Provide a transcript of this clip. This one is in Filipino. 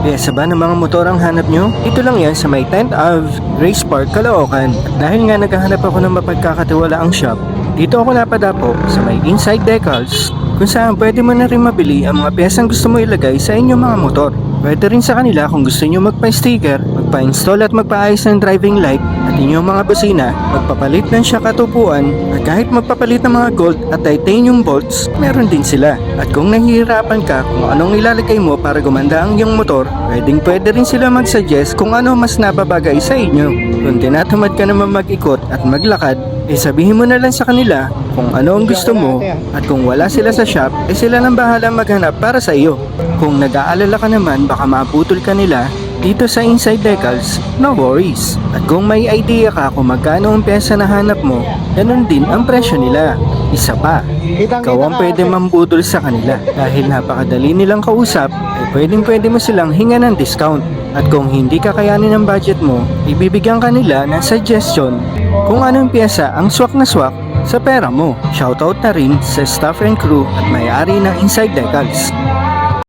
Pyesa ba ng mga motor ang hanap nyo? Ito lang yan sa may 10th Ave, Grace Park, Caloocan. At dahil nga naghahanap ako ng mapagkakatiwalaang shop, dito ako napadapo sa may Inside Decals, kung saan pwede mo na rin mabili ang mga piyesang gusto mo ilagay sa inyong mga motor. Pwede rin sa kanila kung gusto nyo magpa-sticker, magpa-install at magpaayos ng driving light at inyong mga busina, magpapalit ng shock katupuan, at kahit magpapalit ng mga gold at titanium bolts, meron din sila. At kung nahihirapan ka kung anong ilalagay mo para gumanda ang iyong motor, pwede rin sila mag-suggest kung ano mas nababagay sa inyo. Kung tinatamad ka naman mag-ikot at maglakad, sabihin mo na lang sa kanila kung ano ang gusto mo, at kung wala sila sa shop, sila nang bahala maghanap para sa iyo. Kung nag-aalala ka naman baka maputol ka nila dito sa Inside Decals, no worries. At kung may idea ka kung magkano ang pyesa na hanap mo, ganun din ang presyo nila. Isa pa, ikaw ang pwede mambudol sa kanila. Dahil napakadali nilang kausap, pwede mo silang hinga ng discount. At kung hindi kakayanin ang budget mo, ibibigyan ka nila ng suggestion kung anong pyesa ang swak na swak sa pera mo. Shoutout na rin sa staff and crew at may-ari ng Inside Decals.